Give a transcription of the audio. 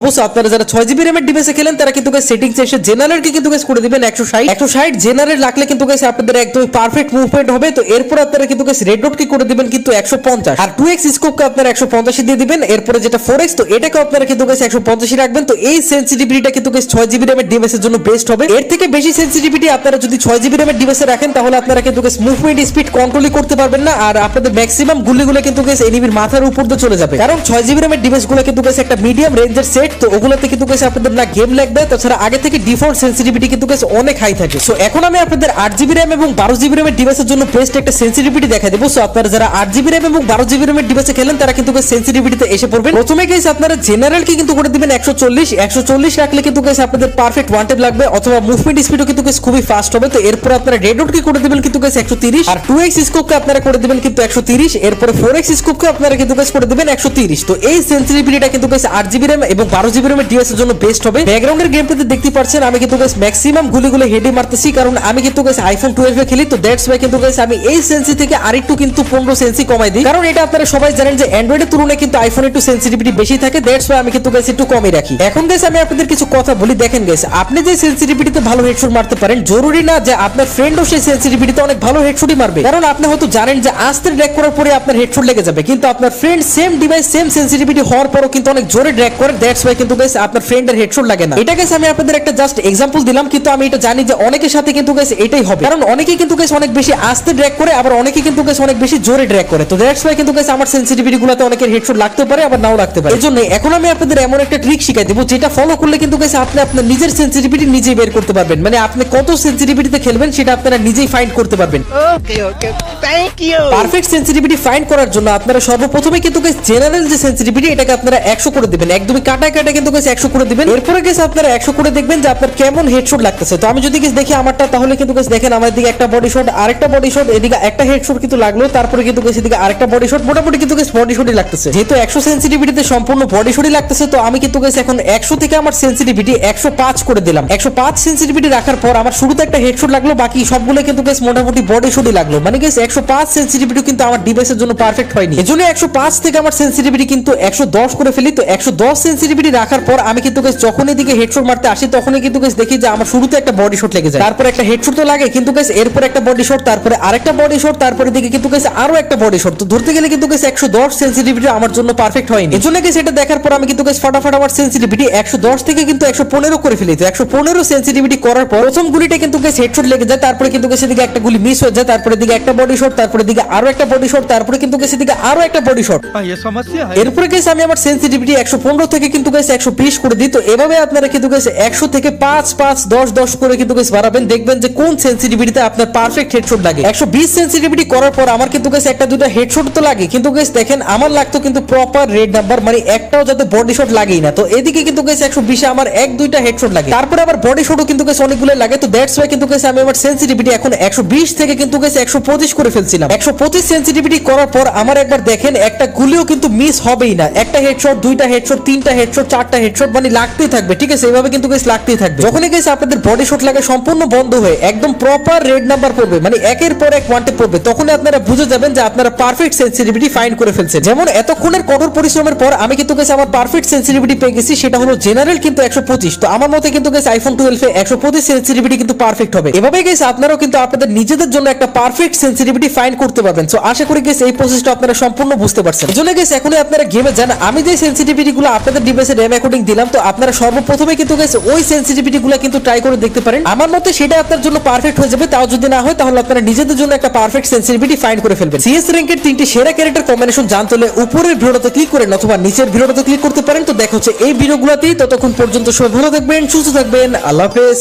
অবশ্য আপনারা যারা 6GB RAM এর ডিভাইসে খেলেন তারা কিন্তু সেটিংসে এসে জেনারেল কে কিন্তু করে দিবেন 160 জেনারেল রাখলে কিন্তু আপনাদের একদম পারফেক্ট মুভমেন্ট হবে। তো এরপর আপনারা কিন্তু রেড ডট কি করে দিবেন কিন্তু 150, আর 2x স্কোপ কে আপনারা 150 দিয়ে দিবেন। এরপরে যেটা 4x, তো এটাকে আপনারা কিন্তু 150 রাখবেন। তো এই সেনসিটিভিটিটা কিন্তু 6GB RAM এর ডিভাইসের জন্য বেস্ট হবে। এর থেকে বেশি সেনসিটিভিটি আপনারা যদি 6GB RAM এর ডিভাইসে রাখেন তাহলে আপনারা কিন্তু মুভমেন্ট স্পিড কন্ট্রোলই করতে পারবেন না, আর আপনাদের ম্যাক্সিমাম গুলিগুলো কিন্তু এনিমির মাথার উপর দিয়ে চলে যাবে। কারণ 6GB RAM এর ডিভাইসগুলো কিন্তু একটা মিডিয়াম রেঞ্জের সেট, তো ওগুলোতে কিন্তু আপনাদের না গেম লাগবে, তাছাড়া আগে থেকে ডিফল্ট সেনসিটিভিটি কিন্তু অনেক হাই থাকে। সো এখন আমি আপনাদের 8GB RAM এবং 12GB RAM এর ডিভাইসের জন্য বেস্ট একটা সেনসিটিভিটি দেখাই দেব। সো আপনারা যারা 8GB RAM এবং 12GB RAM এর ডিভাইসে খেলেন তারা কিন্তু সেনসিটিভিটিতে এসে পড়বেন। প্রথমে গাইস আপনারা জেনারেল কি কিন্তু করে দিবেন 140 রাখলে কিন্তু আপনাদের পারফেক্ট ওয়ান ট্যাপ লাগবে, অথবা মুভমেন্ট স্পিডও কিন্তু খুবই ফাস্ট হবে। তো এরপর আপনারা রেড ডট কি করে দিবেন কিন্তু 130, আর 2x স্কোপ কে আপনারা করে দিবেন কিন্তু 130, এরপর 4x স্কোপ কে আপনারা কিন্তু করে দিবেন 130। তো এই সেনসিটিভিটিটা কিন্তু 8GB RAM এবং 12GB RAM এর ডিভাইসের জন্য বেস্ট হবে। ব্যাকগ্রাউন্ডের গেমপ্লেতে দেখতে পাচ্ছেন আমি কিন্তু ম্যাক্সিমাম গুলিগুলো হেডে মারতেছি, কারণ আমি কিন্তু আইফোন 12 এ খেলি। তো দ্যাটস ওয়াই কিন্তু আমি এই সেন্সি থেকে আরেকটু কিন্তু 15 সেন্সি কমাই দিই, কারণ এটা আপনারা সবাই জানেন যে অ্যান্ড্রয়েডের তুলনায় কিন্তু আইফোনে একটু সেনসিটিভিটি বেশি থাকে। দ্যাটস ওয়াই আমি কিন্তু একটু কমই রাখি। এখন গাইস আমি আপনাদের কিছু কথা বলি, দেখেন গাইস আপনি যে সেনসিটিভিটিতে ভালো হেডশট মারতে পারেন, জরুরি না যে আপনার ফ্রেন্ডও সেই সেনসিটিভিটিতে অনেক ভালো হেডশটই মারবে। কারণ আপনি হয়তো জানেন যে আস্তে ড্র্যাগ করার পরে আপনার হেডশট লেগে যাবে, কিন্তু আপনার friend same device same sensitivity হওয়ার পরও কিন্তু অনেক জোরে ড্র্যাগ করে। দ্যাটস ওয়াই কিন্তু গাইস আপনার ফ্রেন্ডের হেডশট লাগে না। এটা গাইস আমি আপনাদের একটা জাস্ট এক্সাম্পল দিলাম, কিন্তু আমি এটা জানি যে অনেকের সাথে কিন্তু গাইস এটাই হবে, কারণ অনেকেই কিন্তু গাইস অনেক বেশি আস্তে ড্র্যাগ করে, আবার অনেকেই কিন্তু গাইস অনেক বেশি জোরে ড্র্যাগ করে। তো দ্যাটস ওয়াই কিন্তু গাইস আমার সেনসিটিভিটি গুলোতে অনেকের হেডশট লাগতে পারে, আবার নাও লাগতে পারে। এজন্য এখন আমি আপনাদের এমন একটা ট্রিক শিখাই দেব যেটা ফলো করলে কিন্তু গাইস আপনি আপনার নিজের সেনসিটিভিটি নিজেই বের করতে পারবেন। মানে আপনি কত সেনসিটিভিটিতে খেলবেন সেটা আপনারা নিজেই ফাইন্ড করতে পারবেন। Okay okay, thank you. Perfect sensitivity find করার জন্য আপনারা সর্বপ্রথমে কিন্তু গাইস জেনারেল যে সেনসিটিভিটি এটাকে আপনারা 100 করে দিবেন, একদমই কাটা কিন্তু গাইস 100 করে দিবেন। এরপরে গাইস আপনারা 100 করে দেখবেন যে আপনার কেমন হেডশট লাগতেছে। তো আমি যদি গাইস দেখি আমারটা, তাহলে কিন্তু গাইস দেখেন আমার দিকে একটা বডি শট, আরেকটা বডি শট, এদিকে একটা হেডশট কিন্তু লাগলো, তারপরে কিন্তু গাইস এদিকে আরেকটা বডি শট, মোটামুটি কিন্তু গাইস বডি শটই লাগতেছে। যেহেতু 100 সেনসিটিভিটিতে সম্পূর্ণ বডি শটই লাগতেছে, তো আমি কিন্তু গাইস এখন 100 থেকে আমার সেনসিটিভিটি 105 করে দিলাম। 105 সেনসিটিভিটি রাখার পর আমার শুরুতে একটা হেডশট লাগলো, বাকি সবগুলো কিন্তু গাইস মোটামুটি বডি শটই লাগলো। মানে গাইস 105 সেনসিটিভিটি কিন্তু আমার ডিভাইসের জন্য পারফেক্ট হয়নি, এজন্য 105 থেকে আমার সেনসিটিভিটি কিন্তু 110 করে ফেলি। তো 110 সেনসিটিভিটি রাখার পর আমি কিন্তু গাইস যখন এদিকে হেডশট মারতে আসি তখনই কিন্তু গাইস দেখি যে আমার শুরুতে একটা বডি শট লেগে যায়, তারপর একটা হেডশট তো লাগে, কিন্তু গাইস এরপর একটা বডি শট, তারপরে আরেকটা বডি শট, তারপরে দিকে কিন্তু গাইস আরো একটা বডি শট। তো ধরতে গেলে কিন্তু গাইস 110 সেনসিটিভিটি আমার জন্য পারফেক্ট হয়নি। এজন্য গাইস এটা দেখার পর আমি কিন্তু গাইস ফটাফট আমার সেনসিটিভিটি 110 থেকে কিন্তু 115 করে ফেলি। তো 115 সেনসিটিভিটি করার পর প্রথম গুলিটা কিন্তু গাইস হেডশট লেগে যায়, তারপরে কিন্তু গাইস এদিকে একটা গুলি মিস হয়ে যায়, তারপরে দিকে একটা বডি শট, তারপরে দিকে আরো একটা বডি শট, তারপরে কিন্তু গাইস এদিকে আরো একটা বডি শট। ये समस्या है। এরপরে গাইস আমি আমার সেনসিটিভিটি 115 থেকে কিন্তু গাইস 120 করে দিই। তো এভাবে আপনারা কিন্তু গাইস 100 থেকে 5 5 10 10 করে কিন্তু গাইস বাড়াবেন, দেখবেন যে কোন সেনসিটিভিটিতে আপনার পারফেক্ট হেডশট লাগে। 120 সেনসিটিভিটি করার পর আমার কিন্তু গাইস একটা দুটো হেডশট তো লাগে, কিন্তু গাইস দেখেন আমার লাগতো কিন্তু প্রপার রেড নাম্বার, মানে একটাও যাতে বডি শট লাগেই না। তো এদিকে কিন্তু গাইস 120 এ আমার এক দুইটা হেডশট লাগে, তারপরে আবার বডি শটও কিন্তু গাইস অনেকগুলো লাগে। তো দ্যাটস ওয়াই কিন্তু গাইস আমি আমার সেনসিটিভিটি এখন 120 থেকে কিন্তু গাইস 125 করে ফেলছিলাম। 125 সেনসিটিভিটি করার পর আমার একবার দেখেন একটা গুলিও কিন্তু মিস হবেই না, একটা হেডশট, দুইটা হেডশট, তিনটা হেডশট, চারটা হেডশট, মানে লাগতেই থাকবে। ঠিক আছে, এইভাবে কিন্তু গাইস লাগতেই থাকবে। যখনই গাইস আপনাদের বডি শট লাগে সম্পূর্ণ বন্ধ হয়ে একদম প্রপার রেড নাম্বার পড়বে, মানে একের পর এক ওয়ান টেপ পড়বে, তখনই আপনারা বুঝে যাবেন যে আপনারা পারফেক্ট সেনসিটিভিটি ফাইন্ড করে ফেলছেন। যেমন এতক্ষণের কঠোর পরিশ্রমের পর আমি কিন্তু গাইস আমার পারফেক্ট সেনসিটিভিটি পেয়ে গেছি, সেটা হলো জেনারেল কিন্তু 125। তো আমার মতে কিন্তু গাইস আইফোন 12 এ 125 সেনসিটিভিটি কিন্তু পারফেক্ট হবে। এভাবে গাইস আপনারাও কিন্তু আপনাদের নিজেদের জন্য একটা পারফেক্ট সেনসিটিভিটি ফাইন্ড করতে পারবেন। সো আশা করি গাইস এই প্রসেসটা আপনারা সম্পূর্ণ বুঝতে পারছেন। এজন্য গাইস এখনই আপনারা গেমে যান, আমি যে সেনসিটিভিটি গুলো আপনাদের ডিভাইসের র‍্যাম অ্যাকর্ডিং দিলাম, তো আপনারা সর্বপ্রথমে কিন্তু গাইস ওই সেনসিটিভিটি গুলো কিন্তু ট্রাই করে দেখতে পারেন। আমার মতে সেটা আপনার জন্য পারফেক্ট হয়ে যাবে। তাও যদি না হয় তাহলে আপনারা নিজেদের জন্য একটা পারফেক্ট সেনসিটিভিটি ফাইন্ড করে ফেলবেন। সিএস র‍্যাঙ্কের 3টি সেরা ক্যারেক্টার কম্বিনেশন জানতে হলে উপরের ভিডিওতে ক্লিক করেন অথবা নিচের ভিডিওতে ক্লিক করতে পারেন। তো দেখা হচ্ছে এই ভিডিওগুলোতেই। ততক্ষণ পর্যন্ত সবাই ভালো থাকবেন, সুস্থ থাকবেন, আল্লাহ হাফেজ।